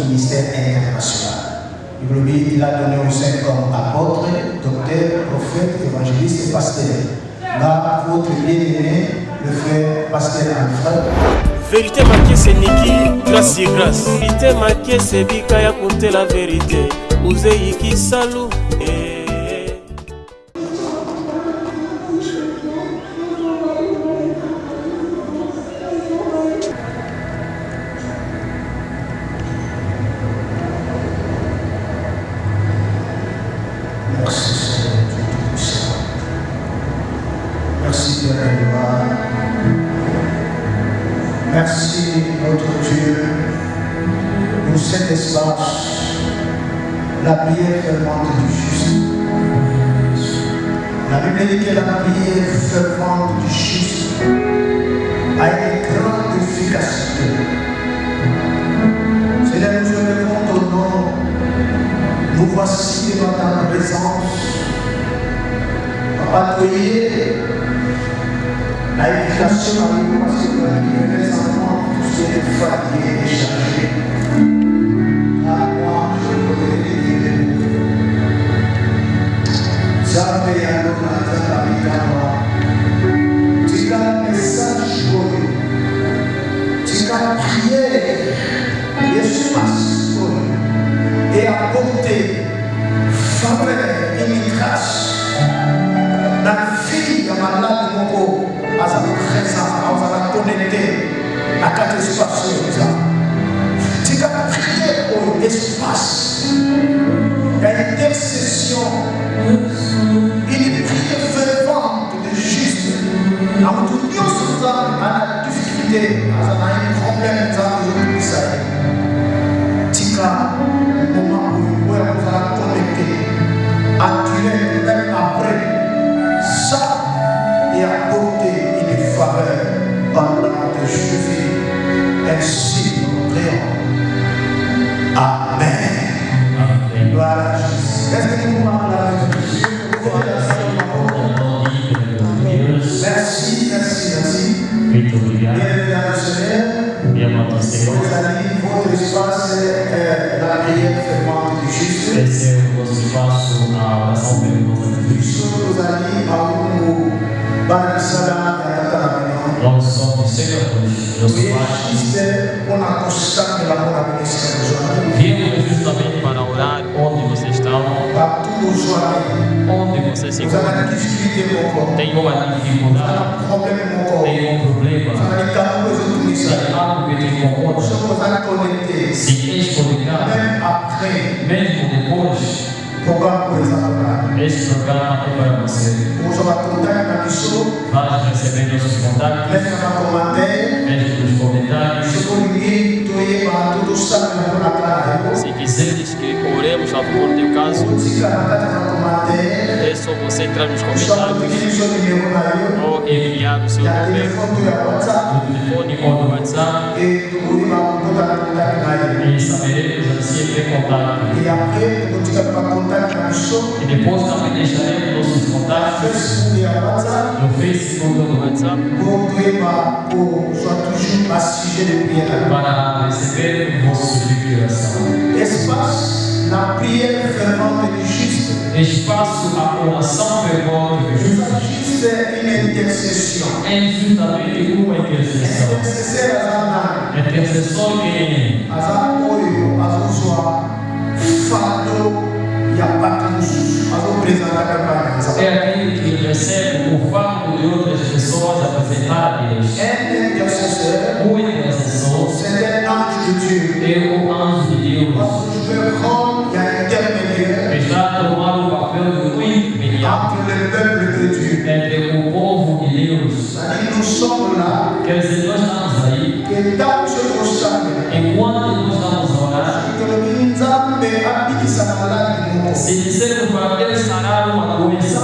Ministère international. Il a donné au sein comme apôtre, docteur, prophète, évangéliste et pasteur. Là, votre bien-aimé, le frère pasteur Alfred. Vérité marquée, c'est Niki, grâce et grâce. Vérité marquée, c'est Bikaya compter la vérité. Ouzeiki Salou. Merci Père de gloire. Merci notre Dieu pour cet espace, la prière fervente du juste. La Bible dit que la prière fervente du juste a une grande efficacité. Seigneur, nous élevons ton nom. Nous voici devant ta présence. Papa, priez la éducation à nous parce que nous avons les enfants, tout ce qui est fatigué et chargé. À moi, je voudrais dire, Zambé à l'homme à ta vie, tu as un message pour nous. Tu as prié, Jésus pour nous, et apporté faveur et une grâce. La fille de malade de Moko, à sa présence, à sa connecté, à quatre espaces. Tu as prié pour l'espace. Il y a une intercession, une prière fervente de juste. À tout Dieu sous à la difficulté, à un problème de ça. Tu as un moment où on va connecter, à tuer même après. Ça et apporter une faveur pendant que je vis. Ainsi nous prions. Amen. Gloire à Jésus. Est-ce que nous pouvons merci, merci, merci. Bienvenue dans le Seigneur. Vous allez, votre espace est la prière fervente du juste. Nous allons à Salam et à Nós somos secadores, meus pais. Viemos justamente para orar onde vocês estão, onde vocês se encontram. Tem uma dificuldade, tem um problema, tem algo que te incomoda. Se explicar, mesmo depois. Este programa é para você. Vai receber nossos contatos, mesmo nos comentários. Se quiseres que oremos a favor do teu caso, é só você entrar nos comentários ou enviar o seu número no telefone ou no WhatsApp e saberemos assim ter contato. E depois também deixaremos nossos contatos no Facebook ou no WhatsApp para receber o vosso pedido de oração. Espaço à oração fervente do justo. É justamente uma intercessão. Intercessão que é aquele que recebe o fardo de outras pessoas apresentar-lhes. O intercessor é o anjo de Deus. Está tomando o papel de um intermediário entre o povo de Deus. Quer dizer, nós estamos aí. Enquanto nós estamos a orar, se dissermos para Deus sarar uma doença,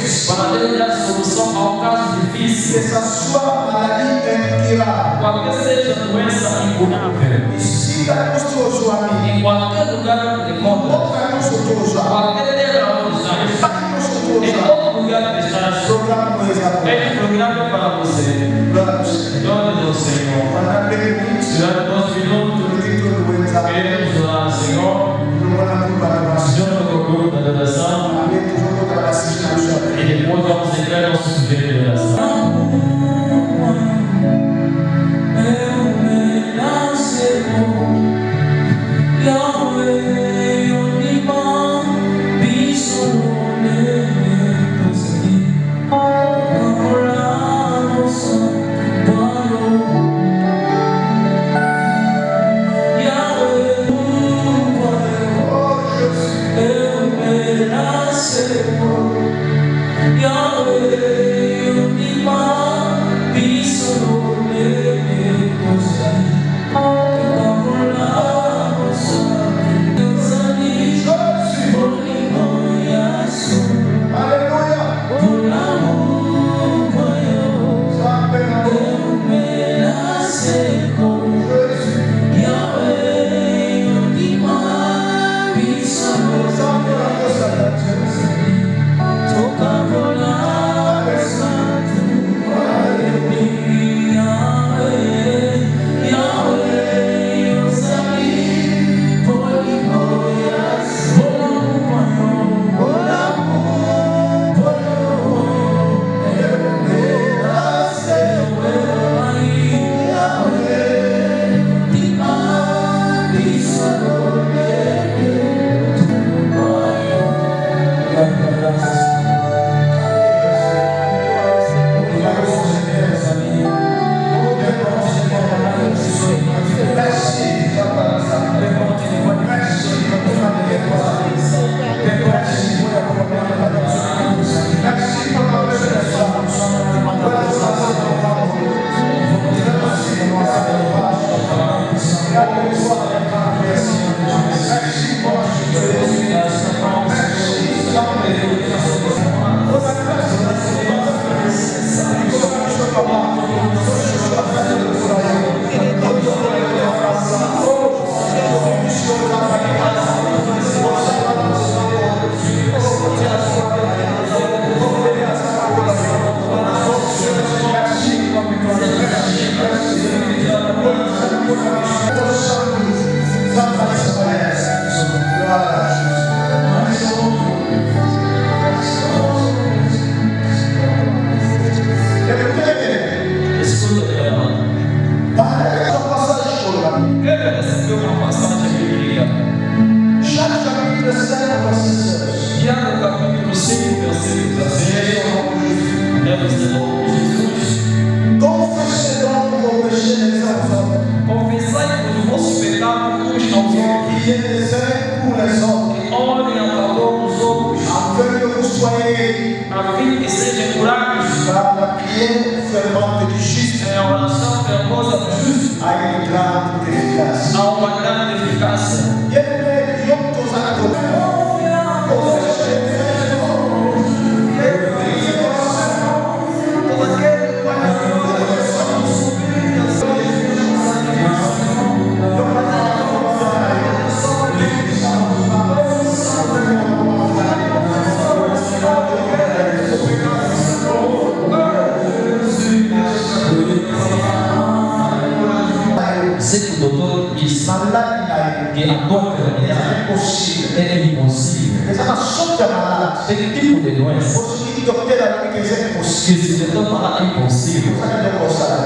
difficile. para ter a solução ao caso Que difícil. ce soit maladie incurable. Qualquer seja a doença incurável, Ici, dans nos amis, em qualquer lugar de encontro, qualquer nos qualquer terra onde estás, em todo lugar que estás, programa coisa. é um programa para você. Glória ao Senhor. Para Durante 2 minutos, queremos orar, Senhor. Senhor, no grupo da adoração. E depois vamos entrar no nosso sujeito de oração.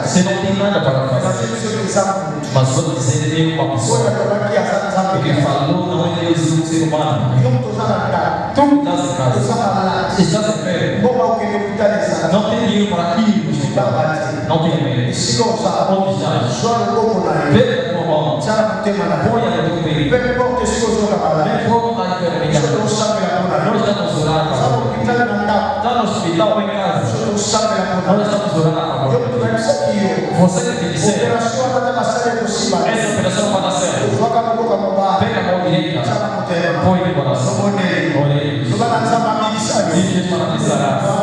Você não tem nada para fazer. Mas vou dizer uma pessoa que falou não é Deus e um ser humano. Tu estás em casa, estás em fé, não tem dinheiro para ir no hospital, não tem medo. Onde estás? Vê como vão. Põe a tua peito. Vê como está a enfermidade. Nós estamos orando. Está no hospital ou em casa. Nós estamos orando a favor. Você tem que dizer. Essa operação vai dar certo. Pega a mão direita. Põe no coração. Orei. E Deus paralisará.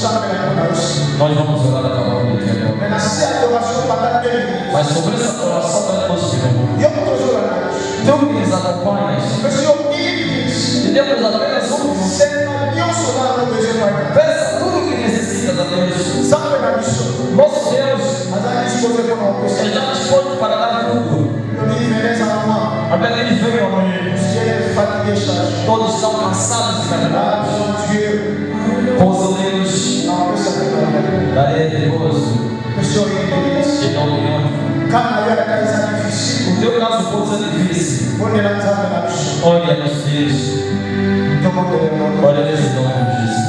Nós vamos orar a palavra do Senhor. Mas sobre essa oração da positiva, tu que nos acompanhas, e Deus apenas peça tudo o que necessitas a Deus. Nosso Deus, Ele está disposto para dar tudo. Apenas Ele veio amanhã. Todos estão cansados e carregados. Consolemos. Darei repouso. E não união. O teu caso pode ser difícil. Olha nos dias. Olha nesse nome de Jesus.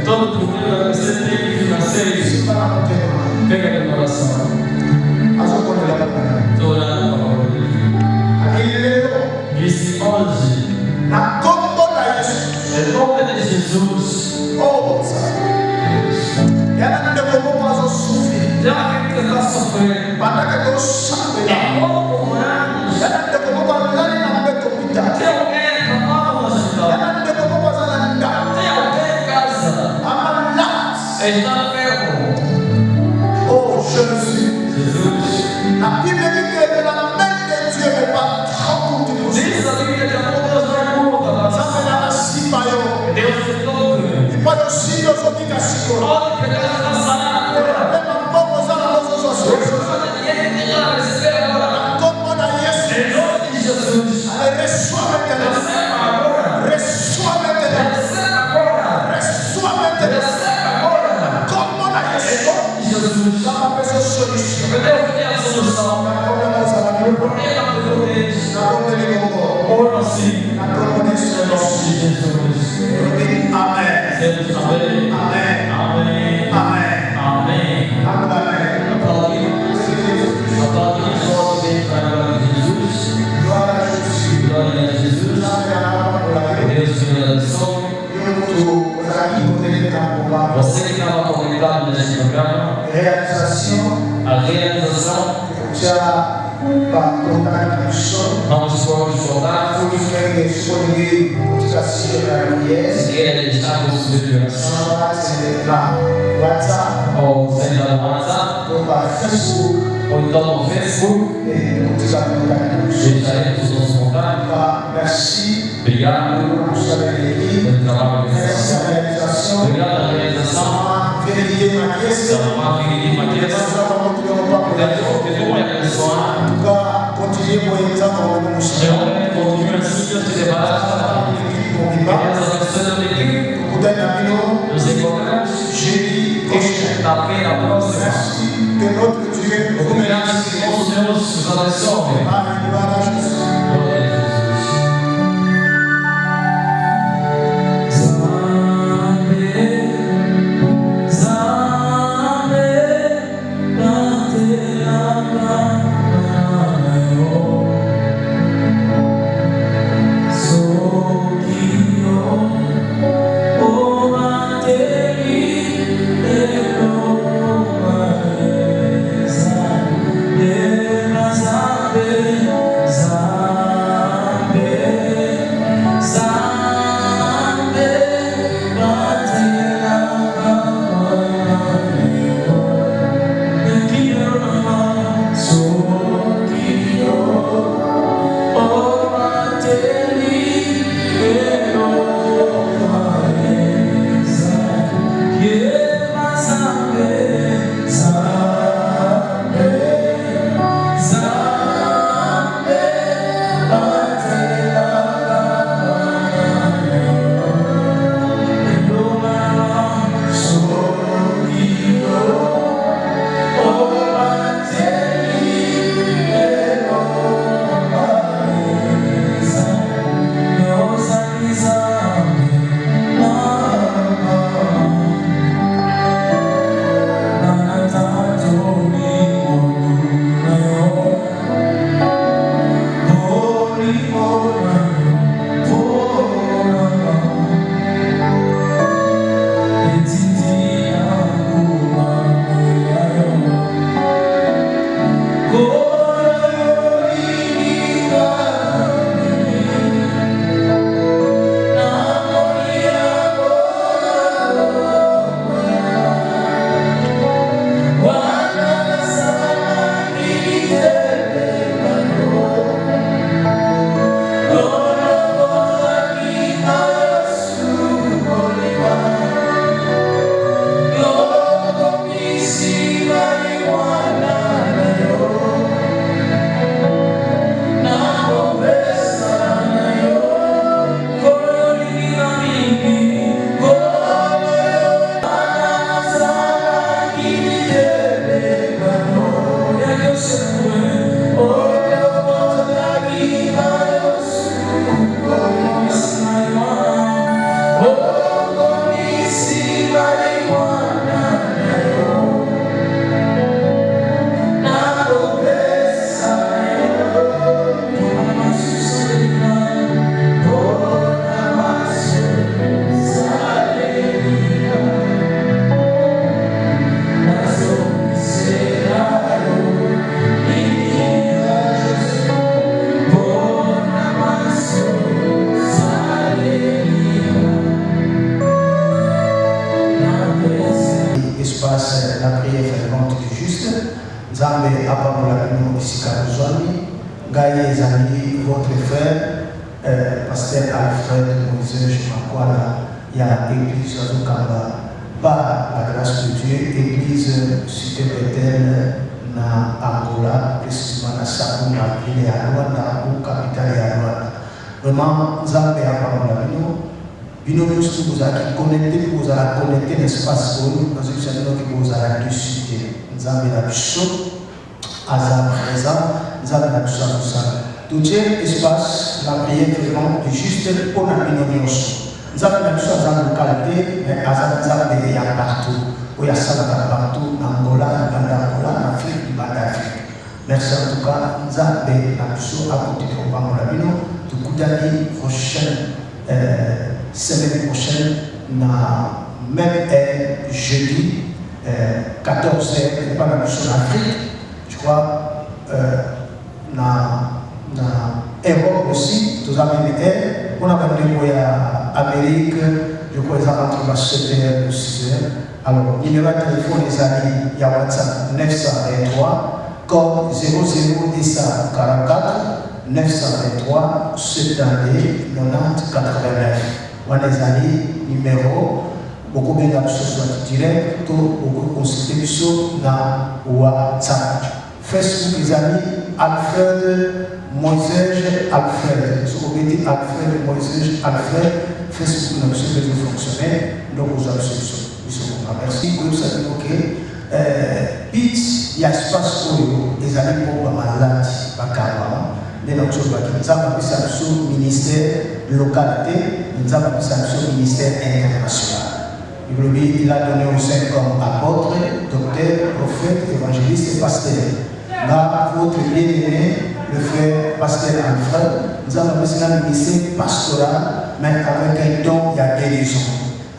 Todo problema que você tem financeiro, pega aqui no coração. Estou orando para o favor dele. Disse hoje, em nome de Jesus, tem alguém que está sofrendo. É pouco anos. Tem alguém reclamando no hospital. Tem alguém em casa. Está enfermo. Oh, Jesus. La Bible dit que la main de Dieu n'est pas trop courte pour Diz a Bíblia que a mão de Deus não é curta. Deus te toca. Pode pegar na sarada. Você que estava conectado nesse programa, a realização, vamos voltar. Se quer dedicar o seu de oração, ou seja, no WhatsApp. Facebook. Ou então no Facebook. E deixaremos Deixaremos os nossos contatos. Merci. Obrigado Pelo trabalho de realização. Obrigado pela realização. Vérité Maquies. Uma Vérité Maquies. Testemunha pessoal. Continue por entrar no Senhor, continue assim, Deus te levará. Nos encontramos quinta-feira próxima. Obrigado, irmãos, Deus nos abençoe. La prière fervente du juste. Nzambe apambola bino esika bozwami. Ngai ezali votre frère, pasteur Alfred Moïse Makwala, ya église azokamba par la grâce de Dieu, église Cité Bethel na Angola, précisément na Sakuna, ville ya Rwanda, ou capitale ya Rwanda. Vraiment, Nzambe apambola bino. Bino nyonso bozalaki connecté bozala connecté l'espace oyo bazokisa bino ki bozala dessus te nzambe na biso aza présent nzambe na biso azosala totie espace la prière vraiment juste mpo na bino nyonso nzambe na biso aza lokal te mais aza nzambe ya partout oyo asalaka partout na Angola na banda Angola na Afrique libanda Afrique. Merci en tout cas nzambe na biso akotika kopambola bino tokutani prochaine semaine prochaine, même jeudi, 14h, pas la mission en Afrique, je crois, Europe aussi, tous on a amené à Amérique, je crois, entre 7h et 6h, Alors, numéro de téléphone, les amis, il y a WhatsApp 923 comme 001044 923 70 90 89. Voilà les amis, numéro, beaucoup bien soit direct, beaucoup consulter sur WhatsApp. Facebook, les amis, Alfred Moïse Alfred. Si vous mettez Alfred Moïse Alfred, Facebook n'a pas de fonctionner, donc vous avez solution. Merci, vous savez, ok. Il y a espace pour les amis pour malades, nous avons un ministère localité, nous avons un ministère international. Il a donné au sein comme apôtre, docteur, prophète, évangéliste et pasteur. Là, votre bien-aimé, le frère pasteur Alfred, nous avons un ministère pastoral, mais avec un don, il y a guérison.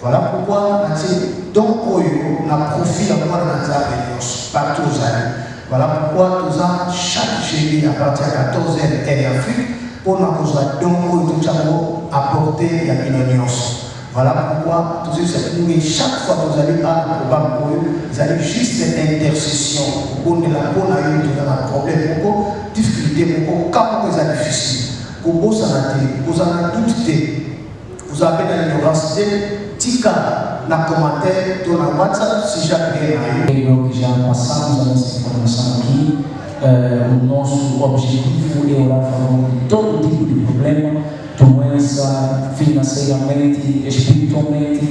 Voilà pourquoi donc on a profité de notre partout aux années. Voilà pourquoi nous avons chaque jeudi à partir de 14h et Afrique pour nous apporter une union. Voilà pourquoi chaque fois que vous allez à la programme, vous allez juste une intercession pour que la bonne aille dans un problème, pour difficulté, pour quand vous êtes difficile, pour vous en douter, vous avez une ignorance. Tika na commentaire dans la WhatsApp si jamais já passamos a nossa informação aqui. O nosso objetivo é orar a favor de todo tipo de problema, doença, financeiramente, espiritualmente.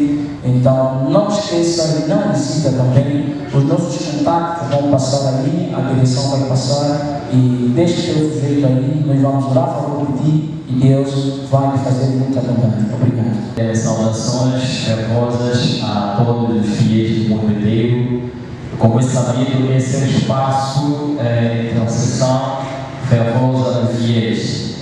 Então, não esqueça e não hesita também. Os nossos contatos vão passar aí, a direção vai passar e deixe teu sujeito aí. Nós vamos orar a favor de ti e Deus vai lhe fazer muita bondade. Obrigado. Saudações fervorosas a todos os fiéis do mundo inteiro. Como é sabido, esse é um espaço de transição fervorosa dos fiéis.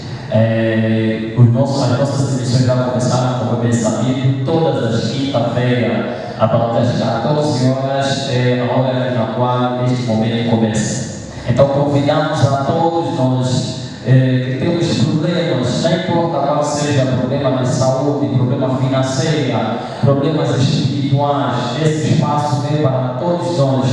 As nossas emissões já começaram, como é bem sabido, todas as quinta-feiras, a partir das 14 horas, é a hora na qual este momento começa. Então, convidamos a todos nós que temos problemas, não importa qual seja, problema de saúde, problema financeiro, problemas espirituais, esse espaço é para todos nós.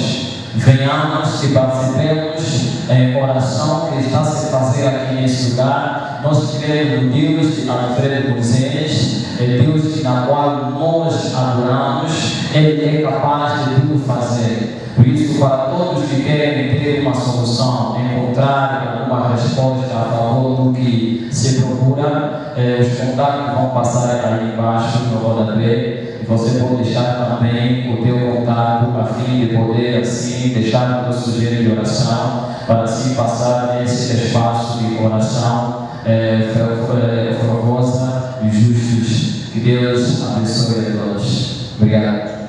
Venhamos e participemos em oração que está a se fazer aqui nesse lugar. Nós queremos Deus de Alfredo Moisés, Deus na qual nós adoramos, Ele é capaz de tudo fazer. Por isso, para todos que querem ter uma solução, encontrar uma resposta a favor do que se procura, os contatos vão passar aí embaixo no rodapé. Você pode deixar também o teu contato a fim de poder assim deixar o teu sujeito de oração para assim passar nesse espaço de oração fervorosa e justos. Que Deus abençoe a todos. Obrigado.